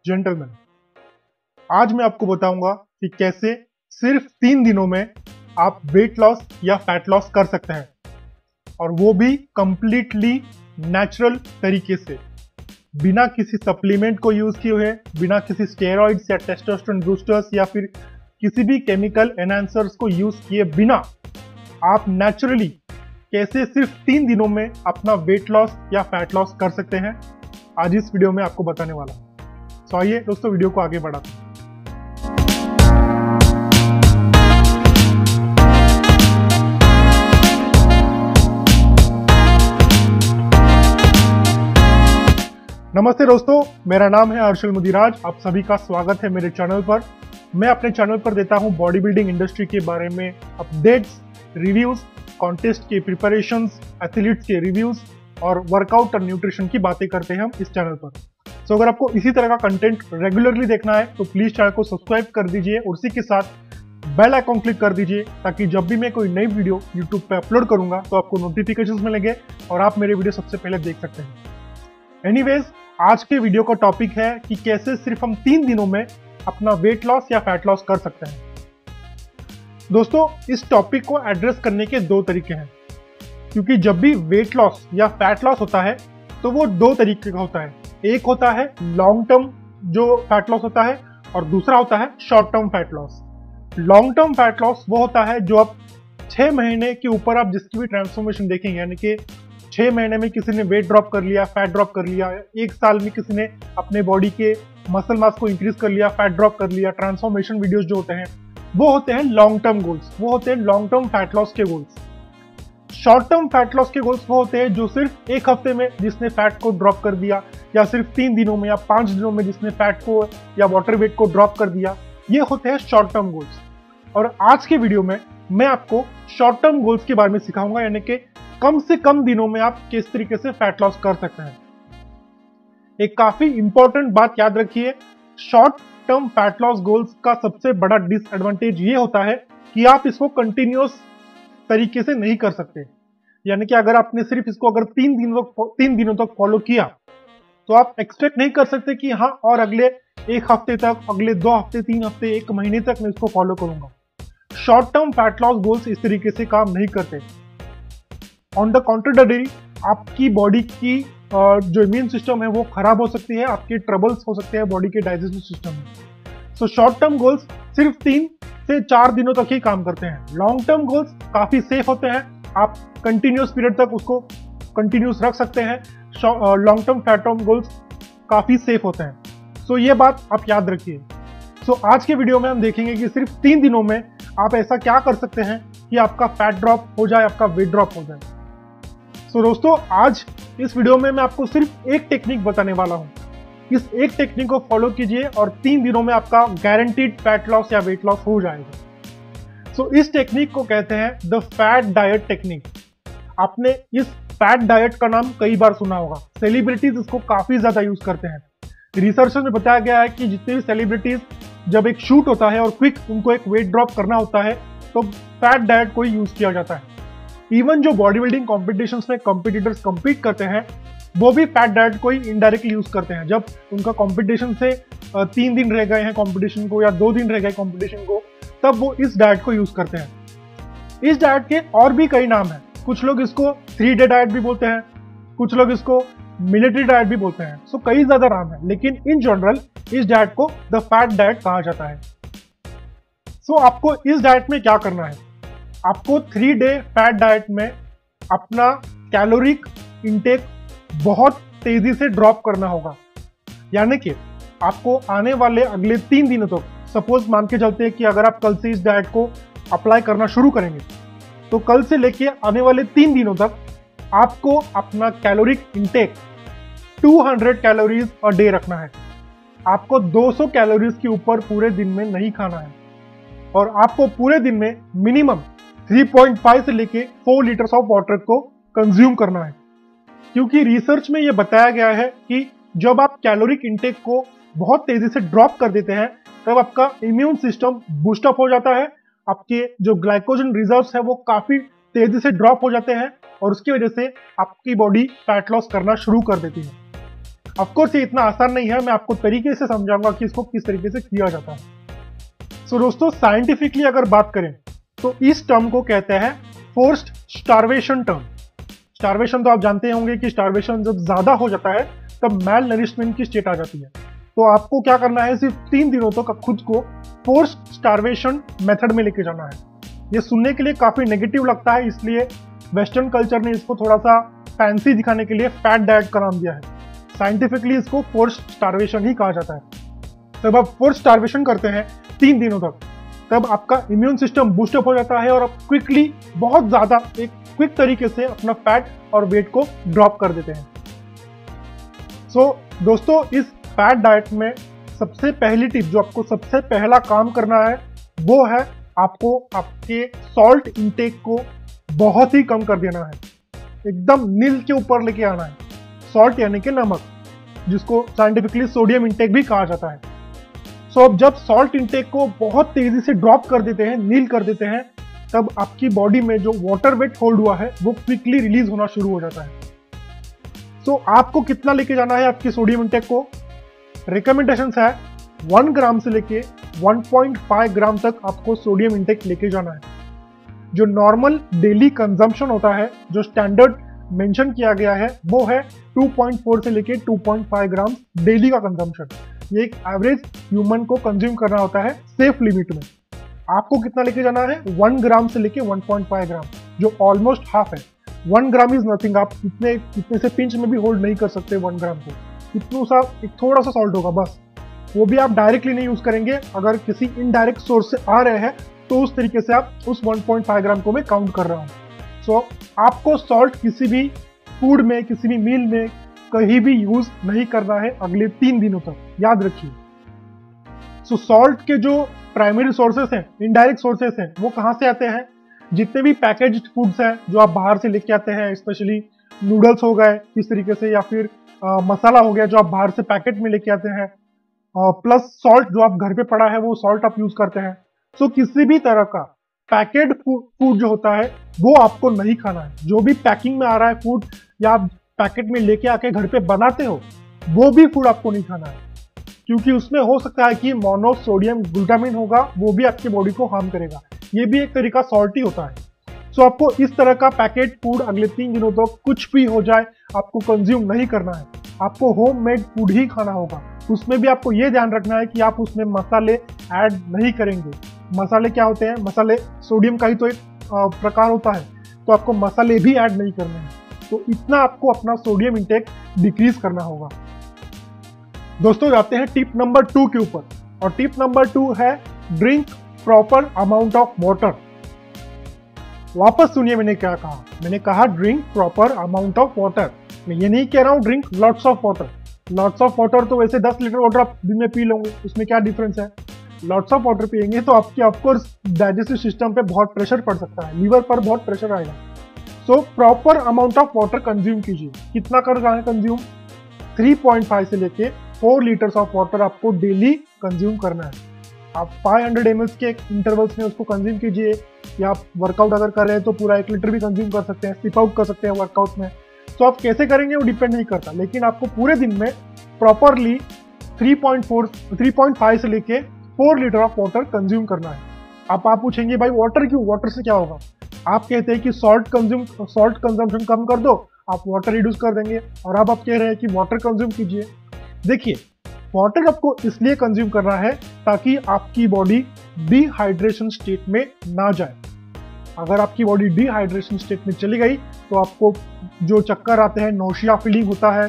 Gentleman, आज मैं आपको बताऊंगा कि कैसे सिर्फ 3 दिनों में आप वेट लॉस या फैट लॉस कर सकते हैं, और वो भी कंप्लीटली नेचुरल तरीके से, बिना किसी सप्लीमेंट को यूज किए हुए, बिना किसी स्टेरॉइड्स या टेस्टोस्टेरोन बूस्टर्स या फिर किसी भी केमिकल एनहांसर्स को यूज किए बिना आप नेचुरली कैसे सिर्फ 3 दिनों में अपना वेट लॉस या फैट लॉस कर सकते हैं, आज इस वीडियो में आपको बताने वाला हूं। तो आइए दोस्तों, वीडियो को आगे बढ़ाते हैं। नमस्ते दोस्तों, मेरा नाम है अर्शल मुदिराज। आप सभी का स्वागत है मेरे चैनल पर। मैं अपने चैनल पर देता हूं बॉडी बिल्डिंग इंडस्ट्री के बारे में अपडेट्स, रिव्यूज, कॉन्टेस्ट के प्रिपरेशंस, एथलीट्स के रिव्यूज और वर्कआउट और न्यूट्रिशन की बातें करते हैं हम इस चैनल पर। तो अगर आपको इसी तरह का कंटेंट रेगुलरली देखना है तो प्लीज चैनल को सब्सक्राइब कर दीजिए और उसी के साथ बेल आइकॉन क्लिक कर दीजिए, ताकि जब भी मैं कोई नई वीडियो यूट्यूब पे अपलोड करूंगा तो आपको नोटिफिकेशंस मिलेंगे और आप मेरे वीडियो सबसे पहले देख सकते हैं। एनीवेज, आज के वीडियो का टॉपिक है कि कैसे सिर्फ हम 3 दिनों में अपना वेट लॉस या फैट लॉस कर सकते हैं। दोस्तों, इस टॉपिक को एड्रेस करने के 2 तरीके हैं, क्योंकि जब भी वेट लॉस या फैट लॉस होता है तो वो 2 तरीके का होता है। एक होता है लॉन्ग टर्म जो फैट लॉस होता है, और दूसरा होता है short term fat loss. Long term fat loss वो होता है जो आप 6 महीने के ऊपर आप जिसकी भी ट्रांसफॉर्मेशन देखेंगे, यानी कि 6 महीने में किसी ने वेट ड्रॉप कर लिया, फैट ड्रॉप कर लिया, 1 साल में किसी ने अपने बॉडी के मसल मास को इंक्रीज कर लिया, फैट ड्रॉप कर लिया। ट्रांसफॉर्मेशन वीडियोस जो होते हैं वो होते हैं लॉन्ग टर्म गोल्स, वो होते हैं लॉन्ग टर्म फैट लॉस के goals. Short term fat loss के गोल्स वो होते हैं जो सिर्फ 1 हफ्ते में जिसने फैट को ड्रॉप कर दिया, या सिर्फ 3 दिनों में या 5 दिनों में जिसने फैट को या वाटर वेट को ड्रॉप कर दिया। ये होते हैं शॉर्ट टर्म गोल्स। और आज के वीडियो में मैं आपको शॉर्ट टर्म गोल्स के बारे में सिखाऊंगा, यानी कि कम से कम दिनों में आप किस तरीके से फैट लॉस कर सकते हैं। एक काफी इंपॉर्टेंट बात याद रखिए, short term fat loss goals का सबसे बड़ा डिसएडवांटेज ये होता है कि आप इसको कंटिन्यूअस तरीके से नहीं कर सकते। यानी कि अगर आपने सिर्फ इसको अगर 3 दिनों तक फॉलो किया तो आप एक्सपेक्ट नहीं कर सकते कि हाँ, और अगले 1 हफ्ते तक, अगले 2 हफ्ते, 3 हफ्ते, 1 महीने तक मैं इसको फॉलो करूंगा। Short term fat loss goals इस तरीके से काम नहीं करते। ऑन द कॉन्ट्ररी, आपकी बॉडी की जो इम्यून सिस्टम है वो खराब हो सकती है, आपके ट्रबल्स हो सकते हैं बॉडी के डाइजेस्टिव सिस्टम में। सो शॉर्ट टर्म गोल्स सिर्फ 3 से 4 दिनों तक ही काम करते हैं। लॉन्ग टर्म गोल्स काफी सेफ होते हैं, आप कंटिन्यूस पीरियड तक उसको कंटिन्यूस रख सकते हैं। Long term fat term goals काफी सेफ होते हैं। सो ये बात आप याद रखिए। सो आज के वीडियो में हम देखेंगे कि सिर्फ 3 दिनों में आप ऐसा क्या कर सकते हैं कि आपका फैट ड्रॉप हो जाए, आपका वेट ड्रॉप हो जाए। सो दोस्तों, आज इस वीडियो में मैं आपको सिर्फ एक टेक्निक बताने वाला हूं। इस एक टेक्निक को फॉलो कीजिए और 3 दिनों में आपका गारंटीड फैट लॉस या वेट लॉस हो जाएगा। सो इस टेक्निक को कहते हैं द फैट डाइट टेक्निक। आपने इस फैट डाइट का नाम कई बार सुना होगा, सेलिब्रिटीज इसको काफी ज्यादा यूज करते हैं। रिसर्च में बताया गया है कि जितने भी सेलिब्रिटीज जब एक शूट होता है और क्विक उनको एक वेट ड्रॉप करना होता है तो फैट डाइट को यूज किया जाता है। इवन जो बॉडी बिल्डिंग कॉम्पिटिशन्स में कॉम्पिटिटर्स कम्पीट करते हैं वो भी फैट डाइट को ही इनडायरेक्टली यूज करते हैं। जब उनका कॉम्पिटिशन से 3 दिन रह गए हैं कॉम्पिटिशन को, या 2 दिन रह गए कॉम्पिटिशन को, तब वो इस डाइट को यूज करते हैं। इस डाइट के और भी कई नाम हैं। कुछ लोग इसको 3 डे डाइट भी बोलते हैं, कुछ लोग इसको मिलिट्री डाइट भी बोलते हैं। सो कई ज्यादा नाम है, लेकिन इन जनरल इस डाइट को द फैट डाइट कहा जाता है। सो आपको इस डाइट में क्या करना है, आपको 3 डे फैट डाइट में अपना कैलोरिक इंटेक बहुत तेजी से ड्रॉप करना होगा। यानी कि आपको आने वाले अगले 3 दिनों तक, सपोज मान के चलते हैं कि अगर आप कल से इस डाइट को अप्लाई करना शुरू करेंगे तो कल से लेके आने वाले 3 दिनों तक आपको अपना caloric intake 200 calories a day रखना है। आपको 200 कैलोरीज के ऊपर पूरे दिन में नहीं खाना है, और आपको पूरे दिन में मिनिमम 3.5 से लेके 4 लीटर्स ऑफ वाटर को कंज्यूम करना है। क्योंकि रिसर्च में यह बताया गया है कि जब आप कैलोरिक इंटेक को बहुत तेजी से ड्रॉप कर देते हैं तब आपका इम्यून सिस्टम बूस्टअप हो जाता है, आपके जो ग्लाइकोजन रिजर्व्स है वो काफी तेजी से ड्रॉप हो जाते हैं, और उसकी वजह से आपकी बॉडी फैट लॉस करना शुरू कर देती है। ऑफ कोर्स ये इतना आसान नहीं है, मैं आपको तरीके से समझाऊंगा कि इसको किस तरीके से किया जाता है। सो दोस्तों, साइंटिफिकली अगर बात करें तो इस टर्म को कहते हैं फोर्स्ड स्टार्वेशन टर्म। स्टार्वेशन तो आप जानते होंगे कि स्टार्वेशन जब ज्यादा हो जाता है तब मैल नरिशमेंट की स्टेट आ जाती है। तो आपको क्या करना है, सिर्फ 3 दिनों तक खुद को फोर्स्ड स्टार्वेशन मेथड में लेके जाना है। ये सुनने के लिए काफी नेगेटिव लगता है, इसलिए वेस्टर्न कल्चर ने इसको थोड़ा सा फैंसी दिखाने के लिए फैट डाइट का नाम दिया है। साइंटिफिकली इसको फोर्स्ड स्टार्वेशन ही कहा जाता है। जब आप फोर्स्ड स्टार्वेशन करते हैं 3 दिनों तक, तब आपका इम्यून सिस्टम बूस्टअप हो जाता है और आप क्विकली, बहुत ज्यादा एक क्विक तरीके से अपना फैट और वेट को ड्रॉप कर देते हैं। सो दोस्तों, इस फैट डाइट में सबसे पहली टिप, जो आपको सबसे पहला काम करना है, वो है आपको आपके सॉल्ट इंटेक को बहुत ही कम कर देना है, एकदम नील के ऊपर लेके आना है। सॉल्ट यानी कि नमक, जिसको साइंटिफिकली सोडियम इंटेक भी कहा जाता है। सो अब जब सॉल्ट इंटेक को बहुत तेजी से ड्रॉप कर देते हैं, नील कर देते हैं, तब आपकी बॉडी में जो वाटर वेट होल्ड हुआ है वो क्विकली रिलीज होना शुरू हो जाता है। सो आपको कितना लेके जाना है आपकी सोडियम इंटेक को? रिकमेंडेशंस है 1 ग्राम से लेके 1.5 ग्राम तक आपको सोडियम इंटेक लेके जाना है। जो नॉर्मल डेली कंजम्पशन होता है, जो स्टैंडर्ड मेंशन किया गया है, वो है 2.4 से लेके 2.5 ग्राम डेली का कंजम्पशन। ये एक एवरेज ह्यूमन को कंज्यूम करना होता है सेफ लिमिट में। आपको कितना लेके जाना है? 1 ग्राम से लेके 1.5 ग्राम, जो ऑलमोस्ट हाफ है। 1 ग्राम इज नथिंग, आप इतने से पिंच में भी होल्ड नहीं कर सकते 1 ग्राम को। इतना सा एक थोड़ा सा सॉल्ट होगा बस, वो भी आप डायरेक्टली नहीं यूज करेंगे। अगर किसी इनडायरेक्ट सोर्स से आ रहे हैं तो उस तरीके से आप उस 1.5 ग्राम को मैं काउंट कर रहा हूँ। सो आपको सॉल्ट किसी भी फूड में, किसी भी मील में कहीं भी यूज नहीं करना है अगले 3 दिनों तक, याद रखिए। सो सॉल्ट के जो प्राइमरी सोर्सेस हैं, इनडायरेक्ट सोर्सेस हैं, वो कहाँ से आते हैं? जितने भी पैकेज्ड फूड्स हैं जो आप बाहर से लेके आते हैं, स्पेशली नूडल्स हो गए इस तरीके से, या फिर मसाला हो गया जो आप बाहर से पैकेट में लेके आते हैं, प्लस सॉल्ट जो आप घर पे पड़ा है वो सॉल्ट आप यूज करते हैं। सो किसी भी तरह का पैकेट फूड जो होता है वो आपको नहीं खाना है। जो भी पैकिंग में आ रहा है फूड, या आप पैकेट में लेके आके घर पे बनाते हो, वो भी फूड आपको नहीं खाना है, क्योंकि उसमें हो सकता है कि मोनोसोडियम ग्लूटामिन होगा, वो भी आपकी बॉडी को हार्म करेगा। ये भी एक तरीका सॉल्टी होता है। सो आपको इस तरह का पैकेट फूड अगले 3 दिनों तक कुछ भी हो जाए आपको कंज्यूम नहीं करना है। आपको होममेड फूड ही खाना होगा। उसमें भी आपको ये ध्यान रखना है कि आप उसमें मसाले ऐड नहीं करेंगे। मसाले क्या होते हैं? मसाले सोडियम का ही तो एक प्रकार होता है, तो आपको मसाले भी ऐड नहीं करने हैं। तो इतना आपको अपना सोडियम इंटेक डिक्रीज करना होगा। दोस्तों, जाते हैं टिप नंबर 2 के ऊपर, और टिप नंबर 2 है drink proper amount of water. वापस सुनिए मैंने क्या कहा। मैंने कहा drink proper amount of water. मैं ये नहीं कह रहा हूँ drink lots of water. Lots of water तो वैसे 10 लीटर वाटर आप दिन में पी लोगे, उसमें क्या डिफरेंस है? लॉट्स ऑफ वाटर पिएंगे तो आपके ऑफकोर्स डाइजेस्टिव सिस्टम पे बहुत प्रेशर पड़ सकता है, लीवर पर बहुत प्रेशर आएगा। So proper amount of water consume कीजिए। कितना कर रहा है कंज्यूम? 3.5 से लेके 4 लीटर्स ऑफ वाटर आपको डेली कंज्यूम करना है। आप 500 ml के इंटरवल्स में उसको कंज्यूम कीजिए, या आप वर्कआउट अगर कर रहे हैं तो पूरा 1 लीटर भी कंज्यूम कर सकते हैं, स्लिप आउट कर सकते हैं वर्कआउट में। तो आप कैसे करेंगे वो डिपेंड नहीं करता, लेकिन आपको पूरे दिन में प्रॉपरली 3.5 से लेके 4 लीटर ऑफ वाटर कंज्यूम करना है। आप पूछेंगे भाई वाटर क्यों, वाटर से क्या होगा? आप कहते हैं कि सॉल्ट कंजम्पशन कम कर दो, आप वाटर रिड्यूस कर देंगे, और अब आप कह रहे हैं कि वाटर कंज्यूम कीजिए। देखिए, वाटर आपको इसलिए कंज्यूम करना है ताकि आपकी बॉडी डिहाइड्रेशन स्टेट में ना जाए। अगर आपकी बॉडी डिहाइड्रेशन स्टेट में चली गई तो आपको जो चक्कर आते हैं, नोशिया फीलिंग होता है,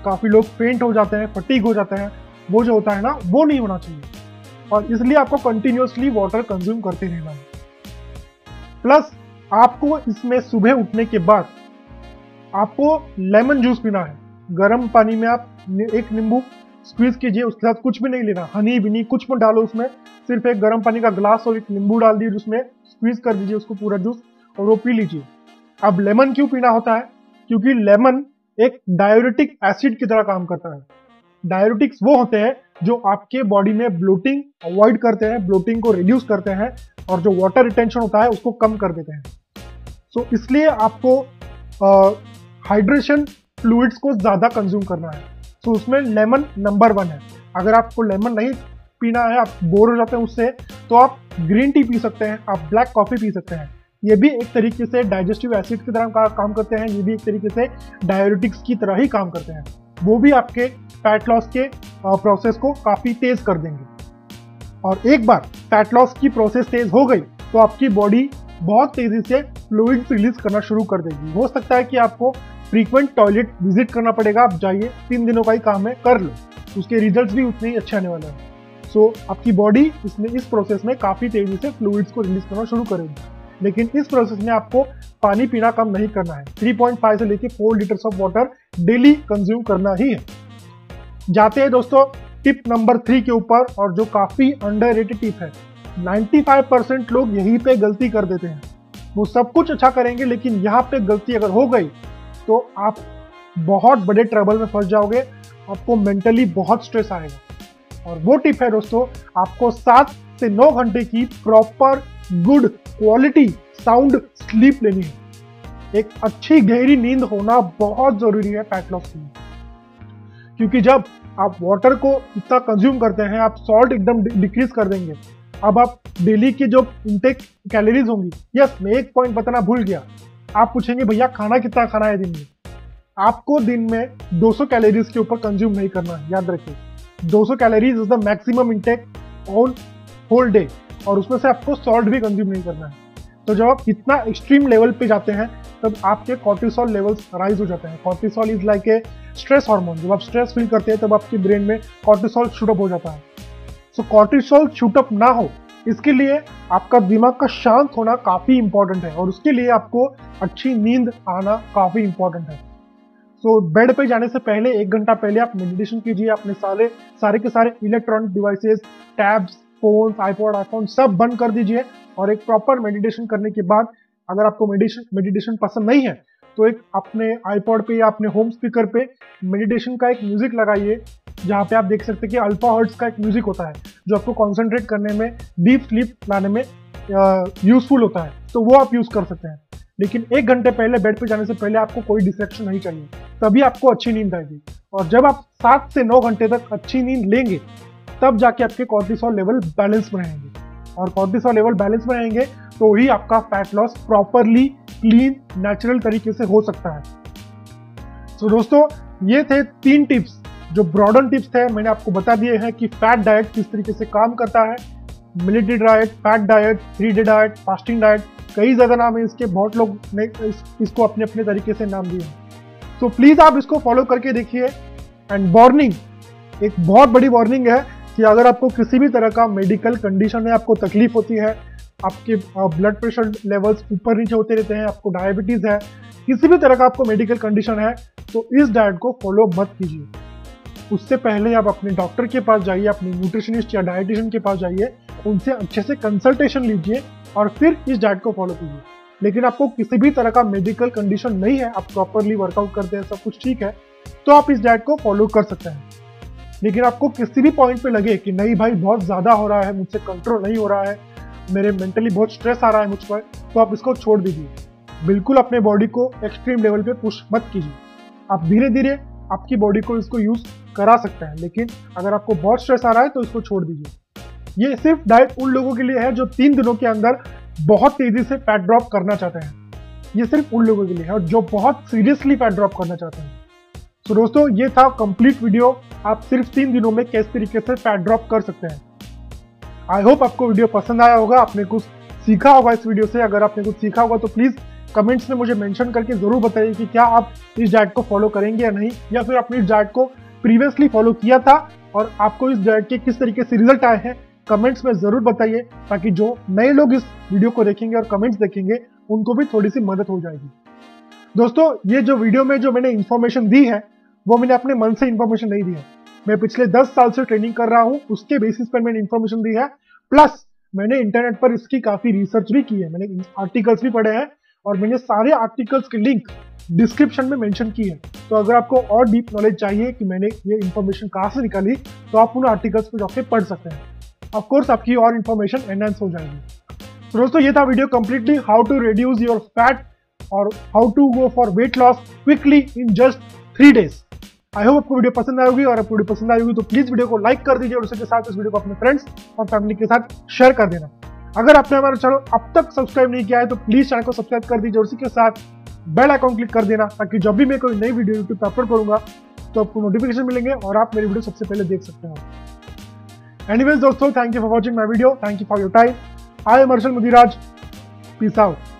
काफ़ी लोग फेंट हो जाते हैं, फटीग हो जाते हैं, वो जो होता है ना, वो नहीं होना चाहिए। और इसलिए आपको कंटिन्यूअसली वाटर कंज्यूम करते रहना है। प्लस आपको इसमें सुबह उठने के बाद आपको लेमन जूस पीना है। गर्म पानी में आप एक नींबू स्क्वीज कीजिए, उसके साथ कुछ भी नहीं लेना, हनी बिनी कुछ मत डालो उसमें, सिर्फ एक गर्म पानी का ग्लास और एक नींबू डाल दिए, उसमें स्क्वीज कर दीजिए उसको पूरा जूस, और वो पी लीजिए। अब लेमन क्यों पीना होता है? क्योंकि लेमन एक डायूरेटिक एसिड की तरह काम करता है। डायूरेटिक्स वो होते हैं जो आपके बॉडी में ब्लोटिंग अवॉइड करते हैं, ब्लोटिंग को रिड्यूस करते हैं, और जो वाटर रिटेंशन होता है उसको कम कर देते हैं। सो इसलिए आपको हाइड्रेशन फ्लूइड्स को ज़्यादा कंज्यूम करना है। सो उसमें लेमन नंबर 1 है। अगर आपको लेमन नहीं पीना है, आप बोर हो जाते हैं उससे, तो आप ग्रीन टी पी सकते हैं, आप ब्लैक कॉफ़ी पी सकते हैं। ये भी एक तरीके से डाइजेस्टिव एसिड की तरह काम करते हैं, ये भी एक तरीके से डायरेटिक्स की तरह ही काम करते हैं। वो भी आपके फैट लॉस के प्रोसेस को काफ़ी तेज़ कर देंगे। और एक बार फैट लॉस की प्रोसेस तेज़ हो गई तो आपकी बॉडी बहुत तेज़ी से फ्लूइड्स रिलीज करना शुरू कर देगी। हो सकता है कि आपको फ्रीक्वेंट टॉयलेट विजिट करना पड़ेगा, आप जाइए, 3 दिनों का ही काम है, कर लो, उसके रिजल्ट्स भी उतने ही अच्छे आने वाले हैं। सो आपकी बॉडी इस प्रोसेस में काफ़ी तेज़ी से फ्लूइड्स को रिलीज करना शुरू करेगी। लेकिन इस प्रोसेस में आपको पानी पीना कम नहीं करना है। 3.5 से लेके 4 litres of water daily consume करना ही है। जाते हैं दोस्तों टिप नंबर 3 के ऊपर, और जो काफ़ी अंडररेटेड टिप है। 95% लोग यहीं पे गलती कर देते हैं। वो सब कुछ अच्छा करेंगे, लेकिन यहाँ पे गलती अगर हो गई तो आप बहुत बड़े ट्रबल में फंस जाओगे, आपको मेंटली बहुत स्ट्रेस आएगा। और वो टिप है दोस्तों, आपको 7 से 9 घंटे की proper good quality sound sleep लेनी है। एक अच्छी गहरी नींद होना बहुत जरूरी है फैट लॉस के लिए, क्योंकि जब आप वाटर को इतना कंज्यूम करते हैं, आप सॉल्ट एकदम डिक्रीज कर देंगे। अब आप डेली की जो इंटेक कैलोरीज होंगी, यस मैं एक पॉइंट बताना भूल गया, आप पूछेंगे भैया खाना कितना खाना है दिन में। आपको दिन में 200 कैलोरीज के ऊपर कंज्यूम नहीं करना है, याद रखिए 200 calories is the maximum intake on whole day, और उसमें से आपको सॉल्ट भी कंज्यूम नहीं करना है। तो जब आप इतना एक्सट्रीम लेवल पे जाते हैं तब आपके कॉर्टिसोल लेवल्स राइज हो जाते हैं। Cortisol is like a stress hormone. जब आप स्ट्रेस फील करते हैं तब आपके ब्रेन में कॉर्टिसोल शूटअप हो जाता है। सो कॉर्टिसोल शूटअप ना हो, इसके लिए आपका दिमाग का शांत होना काफ़ी इंपॉर्टेंट है, और उसके लिए आपको अच्छी नींद आना काफ़ी इंपॉर्टेंट है। सो बेड पे जाने से पहले 1 घंटा पहले आप मेडिटेशन कीजिए। अपने सारे के सारे electronic devices, tabs, phone, iPod, iPhone सब बंद कर दीजिए, और एक प्रॉपर मेडिटेशन करने के बाद, अगर आपको मेडिटेशन पसंद नहीं है तो एक अपने आईपॉड पे या अपने होम स्पीकर पे मेडिटेशन का एक म्यूजिक लगाइए, जहाँ पे आप देख सकते हैं कि अल्फा हर्ट्ज का एक म्यूजिक होता है जो आपको कॉन्सेंट्रेट करने में, डीप स्लीप लाने में यूजफुल होता है, तो वो आप यूज कर सकते हैं। लेकिन 1 घंटे पहले बेड पे जाने से पहले आपको कोई डिस्ट्रैक्शन नहीं चाहिए, तभी आपको अच्छी नींद आएगी। और जब आप 7 से 9 घंटे तक अच्छी नींद लेंगे तब जाके आपके कॉर्टिसोल लेवल बैलेंस में रहेंगे, और कॉर्टिसोल लेवल बैलेंस में रहेंगे तो ही आपका fat loss properly clean natural तरीके से हो सकता है। तो दोस्तों ये थे 3 टिप्स जो ब्रॉडन टिप्स थे, मैंने आपको बता दिए हैं कि फैट डाइट किस तरीके से काम करता है। Military diet, fat diet, 3 day diet, fasting diet, कई ज़्यादा नाम है इसके, बहुत लोग ने इसको अपने अपने तरीके से नाम दिए हैं। तो प्लीज़ आप इसको फॉलो करके देखिए। एंड वार्निंग, एक बहुत बड़ी वार्निंग है कि अगर आपको किसी भी तरह का मेडिकल कंडीशन में आपको तकलीफ होती है, आपके ब्लड प्रेशर लेवल्स ऊपर नीचे होते रहते हैं, आपको डायबिटीज़ है, किसी भी तरह का आपको मेडिकल कंडीशन है, तो इस डाइट को फॉलो मत कीजिए। उससे पहले आप अपने डॉक्टर के पास जाइए, अपने न्यूट्रिशनिस्ट या डाइटिशियन के पास जाइए, उनसे अच्छे से कंसल्टेशन लीजिए और फिर इस डाइट को फॉलो कीजिए। लेकिन आपको किसी भी तरह का मेडिकल कंडीशन नहीं है, आप प्रॉपरली वर्कआउट करते हैं, सब कुछ ठीक है, तो आप इस डाइट को फॉलो कर सकते हैं। लेकिन आपको किसी भी पॉइंट पे लगे कि नहीं भाई बहुत ज़्यादा हो रहा है, मुझसे कंट्रोल नहीं हो रहा है, मेरे मेंटली बहुत स्ट्रेस आ रहा है मुझ पर, तो आप इसको छोड़ दीजिए। बिल्कुल अपने बॉडी को एक्सट्रीम लेवल पे पुश मत कीजिए। आप धीरे धीरे आपकी बॉडी को इसको यूज़ करा सकते हैं, लेकिन अगर आपको बहुत स्ट्रेस आ रहा है तो इसको छोड़ दीजिए। ये सिर्फ डाइट उन लोगों के लिए है जो 3 दिनों के अंदर बहुत तेज़ी से फैट ड्रॉप करना चाहते हैं। ये सिर्फ उन लोगों के लिए है और जो बहुत सीरियसली फैट ड्रॉप करना चाहते हैं। तो दोस्तों ये था कंप्लीट वीडियो, आप सिर्फ 3 दिनों में किस तरीके से फैट ड्रॉप कर सकते हैं। आई होप आपको वीडियो पसंद आया होगा, आपने कुछ सीखा होगा इस वीडियो से। अगर आपने कुछ सीखा होगा तो प्लीज़ कमेंट्स में मुझे मेंशन करके ज़रूर बताइए कि क्या आप इस डाइट को फॉलो करेंगे या नहीं, या फिर आपने इस डाइट को प्रीवियसली फॉलो किया था और आपको इस डाइट के किस तरीके से रिजल्ट आए हैं, कमेंट्स में ज़रूर बताइए, ताकि जो नए लोग इस वीडियो को देखेंगे और कमेंट्स देखेंगे उनको भी थोड़ी सी मदद हो जाएगी। दोस्तों ये जो वीडियो में जो मैंने इन्फॉर्मेशन दी है वो मैंने अपने मन से इन्फॉर्मेशन नहीं दी है, मैं पिछले 10 साल से ट्रेनिंग कर रहा हूँ, उसके बेसिस पर मैंने इन्फॉर्मेशन दी है। प्लस मैंने इंटरनेट पर इसकी काफ़ी रिसर्च भी की है, मैंने आर्टिकल्स भी पढ़े हैं और मैंने सारे आर्टिकल्स के लिंक डिस्क्रिप्शन में मेंशन की है। तो अगर आपको और डीप नॉलेज चाहिए कि मैंने ये इन्फॉर्मेशन कहाँ से निकाली, तो आप उन आर्टिकल्स पर जाके पढ़ सकते हैं। ऑफ कोर्स आपकी और इन्फॉर्मेशन एनहांस हो जाएगी। तो दोस्तों ये था video completely how to reduce your fat और how to go for weight loss quickly in just 3 days। I hope आपको वीडियो पसंद आएगी, और आपको वीडियो पसंद आएगी तो प्लीज वीडियो को लाइक कर दीजिए और उसके साथ इस वीडियो को अपने फ्रेंड्स और फैमिली के साथ शेयर कर देना। अगर आपने हमारा चैनल अब तक सब्सक्राइब नहीं किया है तो प्लीज चैनल को सब्सक्राइब कर दीजिए और उसी के साथ बेल आइकॉन क्लिक कर देना, ताकि जब भी मैं कोई नई वीडियो यूट्यूब पर अपलोड करूंगा तो आपको नोटिफिकेशन मिलेंगे और आप मेरी वीडियो सबसे पहले देख सकते हो। एनीवेज दोस्तों, thank you for watching my video, thank you for your time. I am Arshal Mudiraj, peace out.